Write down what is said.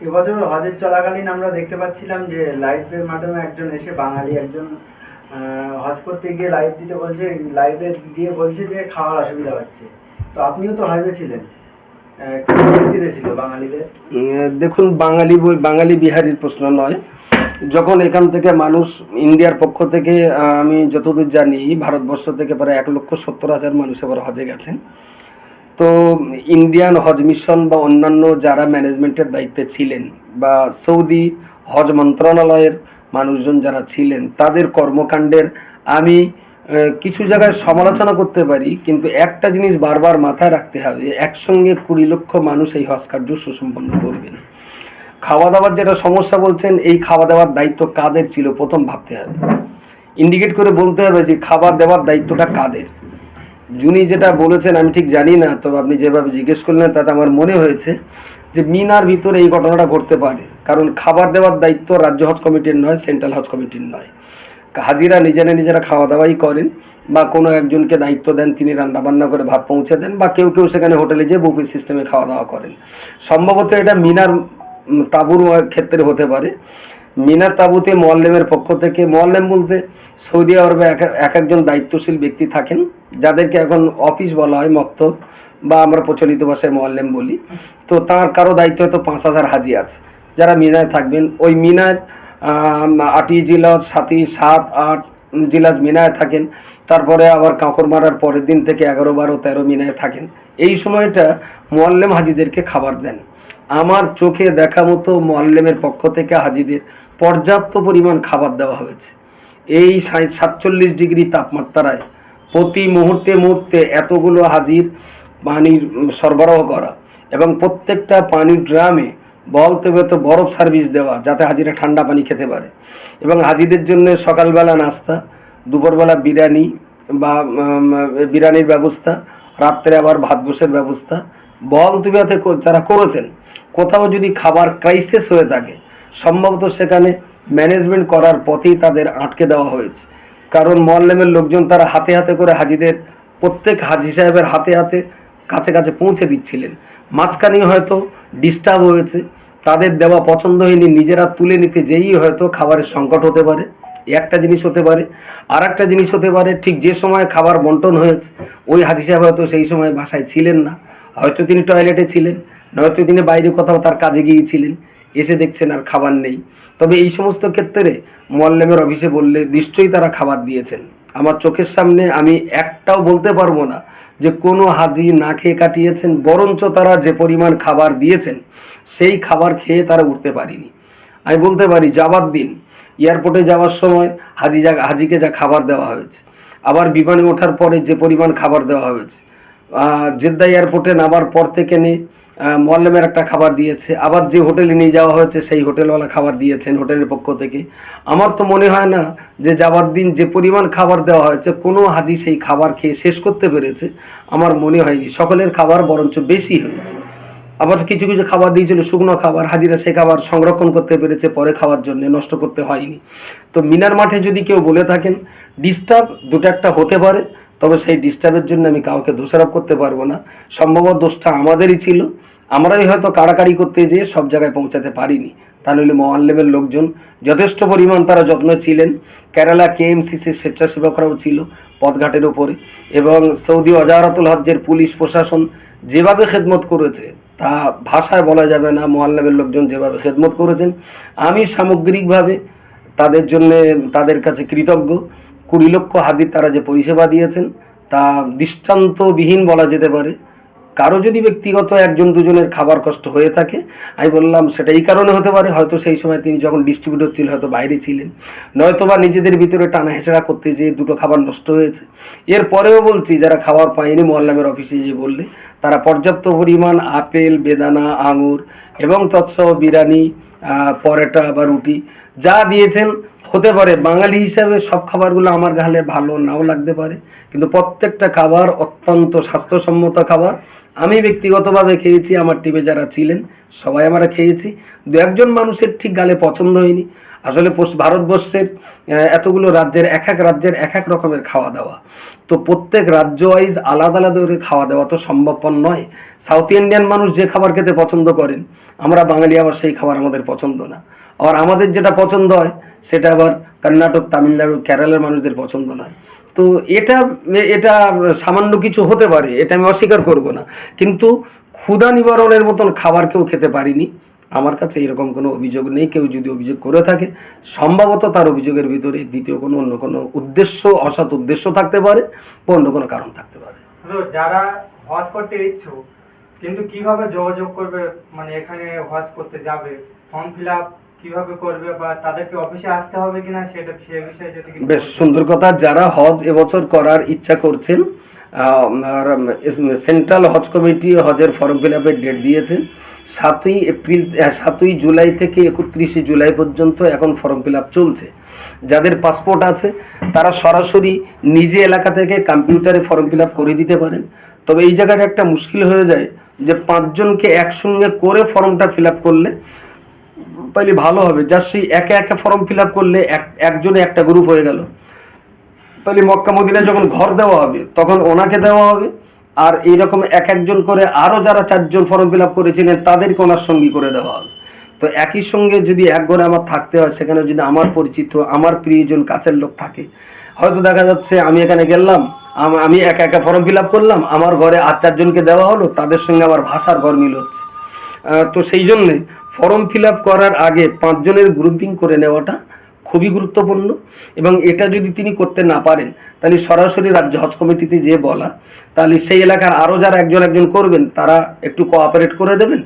এবছর হজের চলাকালীন আমরা দেখতে পাচ্ছিলাম যে লাইভের মাধ্যমে একজন এসে বাঙালি একজন হজ করতে গিয়ে লাইভ দিতে বলছে, লাইভে দিয়ে বলছে যে খাওয়ার অসুবিধা হচ্ছে। তো আপনিও তো হজে ছিলেন, কি পরিস্থিতি ছিল বাঙালিদের? দেখুন, বাঙালি বিহারির প্রশ্ন নয়। যখন এখান থেকে মানুষ ইন্ডিয়ার পক্ষ থেকে, আমি যতদূর জানি ভারতবর্ষ থেকে প্রায় 1,70,000 মানুষ এবার হজে গেছেন। তো ইন্ডিয়ান হজ মিশন বা অন্যান্য যারা ম্যানেজমেন্টের দায়িত্বে ছিলেন বা সৌদি হজ মন্ত্রণালয়ের মানুষজন যারা ছিলেন, তাদের কর্মকাণ্ডের আমি কিছু জায়গায় সমালোচনা করতে পারি, কিন্তু একটা জিনিস বারবার মাথায় রাখতে হবে, একসঙ্গে 20 লক্ষ মানুষ এই হজ কার্য সুসম্পন্ন করবেন। খাওয়া দাওয়ার যেটা সমস্যা বলছেন, এই খাওয়া দাওয়ার দায়িত্ব কাদের ছিল প্রথম ভাবতে হবে, ইন্ডিকেট করে বলতে হবে যে খাবার দেওয়ার দায়িত্বটা কাদের। যিনি যেটা বলেছেন আমি ঠিক জানি না, তবে আপনি যেভাবে জিজ্ঞেস করলেন তাতে আমার মনে হয়েছে যে মিনার ভিতরে এই ঘটনাটা ঘটতে পারে, কারণ খাবার দেওয়ার দায়িত্ব রাজ্য হজ কমিটির নয়, সেন্ট্রাল হজ কমিটির নয়। হাজিরা নিজেরা খাওয়া দাওয়াই করেন, বা কোনো একজনকে দায়িত্ব দেন, তিনি রান্না বান্না করে ভাত পৌঁছে দেন, বা কেউ কেউ সেখানে হোটেলে যেয়ে বুফে সিস্টেমে খাওয়া দাওয়া করেন। সম্ভবত এটা মিনার তাঁবুর ক্ষেত্রে হতে পারে। মিনার তাঁবুতে মোয়াল্লেমের পক্ষ থেকে, মোয়াল্লেম বলতে সৌদি আরবে এক একজন দায়িত্বশীল ব্যক্তি থাকেন, যাদেরকে এখন অফিস বলা হয়, মক্তব, বা আমরা প্রচলিত ভাষায় মোয়াল্লেম বলি। তো তার কারো দায়িত্ব হয়তো 5,000 হাজি আছে যারা মিনায় থাকবেন। ওই মিনায় 8ই জিলাস, 7ই 7, 8 জিলাস মিনায় থাকেন। তারপরে আবার কাঁকর মারার পরের দিন থেকে 11, 12, 13 মিনায় থাকেন। এই সময়টা মোয়াল্লেম হাজিদেরকে খাবার দেন। আমার চোখে দেখা মতো মোয়াল্লেমের পক্ষ থেকে হাজিদের পর্যাপ্ত পরিমাণ খাবার দেওয়া হয়েছে। এই 47 ডিগ্রি তাপমাত্রায় প্রতি মুহূর্তে এতগুলো হাজির পানির সরবরাহ করা, এবং প্রত্যেকটা পানির ড্রামে বলতে বরফ সার্ভিস দেওয়া, যাতে হাজিরা ঠান্ডা পানি খেতে পারে। এবং হাজিদের জন্য সকালবেলা নাস্তা, দুপুরবেলা বিরিয়ানি বা বিরিয়ানির ব্যবস্থা, রাত্রে আবার ভাত বসের ব্যবস্থা বলতুবিয়াতে যারা করেছেন। কোথাও যদি খাবার ক্রাইসিস হয়ে থাকে, সম্ভবত সেখানে ম্যানেজমেন্ট করার পথেই তাদের আটকে দেওয়া হয়েছে। কারণ মোয়াল্লেমের লোকজন তারা হাতে হাতে করে হাজিদের, প্রত্যেক হাজি সাহেবের হাতে হাতে কাছে কাছে পৌঁছে দিচ্ছিলেন। মাঝখানে হয়তো ডিস্টার্ব হয়েছে, তাদের দেওয়া পছন্দ হয়নি, নিজেরা তুলে নিতে যেই হয়তো খাবারের সংকট হতে পারে, একটা জিনিস হতে পারে। আর একটা জিনিস হতে পারে, ঠিক যে সময় খাবার বন্টন হয়েছে ওই হাজি সাহেব হয়তো সেই সময় বাসায় ছিলেন না, হয়তো তিনি টয়লেটে ছিলেন, নয়তো তিনি বাইরে কোথাও তার কাজে গিয়েছিলেন, এসে দেখছেন আর খাবার নেই। তবে এই সমস্ত ক্ষেত্রে মোয়াল্লেমের অফিসে বললে নিশ্চয়ই তারা খাবার দিয়েছেন। আমার চোখের সামনে আমি একটাও বলতে পারবো না যে কোনো হাজি না খেয়ে কাটিয়েছেন, বরঞ্চ তারা যে পরিমাণ খাবার দিয়েছেন সেই খাবার খেয়ে তারা উঠতে পারেনি। আমি বলতে পারি যাবার দিন এয়ারপোর্টে যাওয়ার সময় হাজিকে যা খাবার দেওয়া হয়েছে, আবার বিমানে ওঠার পরে যে পরিমাণ খাবার দেওয়া হয়েছে, জেদ্দা এয়ারপোর্টে নামার পর থেকে নিয়ে মোয়াল্লেমের একটা খাবার দিয়েছে, আবার যে হোটেলে নিয়ে যাওয়া হয়েছে সেই হোটেলওয়ালা খাবার দিয়েছেন হোটেলের পক্ষ থেকে। আমার তো মনে হয় না যে যাবার দিন যে পরিমাণ খাবার দেওয়া হয়েছে কোনো হাজি সেই খাবার খেয়ে শেষ করতে পেরেছে। আমার মনে হয়নি, সকলের খাবার বরঞ্চ বেশি হয়েছে। আবার কিছু কিছু খাবার দিয়েছিল শুকনো খাবার, হাজিরা সে খাবার সংরক্ষণ করতে পেরেছে পরে খাওয়ার জন্য, নষ্ট করতে হয়নি। তো মিনার মাঠে যদি কেউ বলে থাকেন ডিস্টার্ব দুটো একটা হতে পারে, তবে সেই ডিস্টার্বের জন্য আমি কাউকে দোষারোপ করতে পারবো না। সম্ভবত দোষটা আমাদেরই ছিল, আমরাই হয়তো কাড়াকাড়ি করতে যেয়ে সব জায়গায় পৌঁছাতে পারিনি। তা নইলে মোয়াল্লেমের লোকজন যথেষ্ট পরিমাণ তারা যত্ন ছিলেন। কেরালা কেএমসিসির স্বেচ্ছাসেবকরাও ছিল পথঘাটের ওপরে, এবং সৌদি ওজারাতুল হজ্জের পুলিশ প্রশাসন যেভাবে খেদমত করেছে তা ভাষায় বলা যাবে না। মোয়াল্লেমের লোকজন যেভাবে খেদমত করেছেন, আমি সামগ্রিকভাবে তাদের জন্য তাদের কাছে কৃতজ্ঞ। 20 লক্ষ হাজির তারা যে পরিষেবা দিয়েছেন তা দৃষ্টান্তবিহীন বলা যেতে পারে। কারো যদি ব্যক্তিগত একজন দুজনের খাবার কষ্ট হয়ে থাকে, আমি বললাম সেটা এই কারণে হতে পারে, হয়তো সেই সময় তিনি যখন ডিস্ট্রিবিউটর ছিল হয়তো বাইরে ছিলেন, নয়তোবা নিজেদের ভিতরে টানা হেঁচড়া করতে যেয়ে দুটো খাবার নষ্ট হয়েছে। এরপরেও বলছি যারা খাবার পায়নি মোয়াল্লামের অফিসে যে বললে তারা পর্যাপ্ত পরিমাণ আপেল, বেদানা, আঙুর এবং তৎসহ বিরিয়ানি, পরোটা বা রুটি যা দিয়েছেন। হতে পারে বাঙালি হিসাবে সব খাবারগুলো আমার গালে ভালো নাও লাগতে পারে, কিন্তু প্রত্যেকটা খাবার অত্যন্ত স্বাস্থ্যসম্মত খাবার। আমি ব্যক্তিগতভাবে খেয়েছি, আমার টিমে যারা ছিলেন সবাই আমরা খেয়েছি। দু একজন মানুষের ঠিক গালে পছন্দ হয়নি। আসলে ভারতবর্ষের এতগুলো রাজ্যের এক এক রাজ্যের এক এক রকমের খাওয়া দাওয়া, তো প্রত্যেক রাজ্য ওয়াইজ আলাদা আলাদা করে খাওয়া দাওয়া তো সম্ভবপর নয়। সাউথ ইন্ডিয়ান মানুষ যে খাবার খেতে পছন্দ করেন আমরা বাঙালি আবার সেই খাবার আমাদের পছন্দ না। আবার আমাদের যেটা পছন্দ হয় সেটা আবার কর্ণাটক, তামিলনাড়ু, কেরালার মানুষদের পছন্দ নয়। তো এটা এটা সামান্য কিছু হতে পারে, এটা আমি অস্বীকার করব না, কিন্তু ক্ষুধা নিবারণের মতন খাবার কেউ খেতে পারিনি। আমার কাছে এরকম কোনো অভিযোগ নেই। কেউ যদি অভিযোগ করে থাকে, সম্ভবত তার অভিযোগের ভিতরে দ্বিতীয় কোনো অন্য কোনো উদ্দেশ্য, অসৎ উদ্দেশ্য থাকতে পারে বা অন্য কোনো কারণ থাকতে পারে। তো যারা হজ করতে ইচ্ছুক কিন্তু কিভাবে যোগাযোগ করবে, মানে এখানে হজ করতে যাবে, ফর্ম ফিল আপ কিভাবে করবে বা তাদেরকে অফিসে আসতে হবে কিনা সেটা সে বিষয়ে যদি কিছু বেশ বলতেন। সুন্দর কথা। যারা হজ এবছর করার ইচ্ছা করছেন, সেন্ট্রাল হজ কমিটি হজের ফর্ম ফিল আপের ডেট দিয়েছে 7ই জুলাই থেকে 31শে জুলাই পর্যন্ত এখন ফর্ম ফিল আপ চলছে। যাদের পাসপোর্ট আছে তারা সরাসরি নিজে এলাকা থেকে কম্পিউটারে ফর্ম ফিল আপ করে দিতে পারেন। তবে এই জায়গাটা একটা মুশকিল হয়ে যায় যে 5 জনকে একসঙ্গে করে ফর্মটা ফিল আপ করলে তাহলে ভালো হবে। যার সেই একে একে ফর্ম ফিল আপ করলে একজনে একটা গ্রুপ হয়ে গেল, তাহলে মক্কা মদিনায় যখন ঘর দেওয়া হবে তখন ওনাকে দেওয়া হবে, আর এইরকম এক একজন করে আরো যারা 4 জন ফর্ম ফিল আপ করেছিলেন তাদেরকে ওনার সঙ্গী করে দেওয়া হবে। তো একই সঙ্গে যদি এক ঘরে আমার থাকতে হয়, সেখানে যদি আমার পরিচিত, আমার প্রিয়জন, কাছের লোক থাকে, হয়তো দেখা যাচ্ছে আমি এখানে গেলাম, আমি একা একা ফর্ম ফিল আপ করলাম, আমার ঘরে আর 4 জনকে দেওয়া হলো, তাদের সঙ্গে আমার ভাষার ঘর মিল হচ্ছে। তো সেই জন্যে ফর্ম ফিল আপ করার আগে 5 জনের গ্রুপিং করে নেওয়াটা খুবই গুরুত্বপূর্ণ। এবং এটা যদি তিনি করতে না পারেন, তাহলে সরাসরি রাজ্য হজ কমিটিতে যে বলা, তাহলে সেই এলাকার আরো যারা একজন একজন করবেন তারা একটু কোঅপারেট করে দেবেন।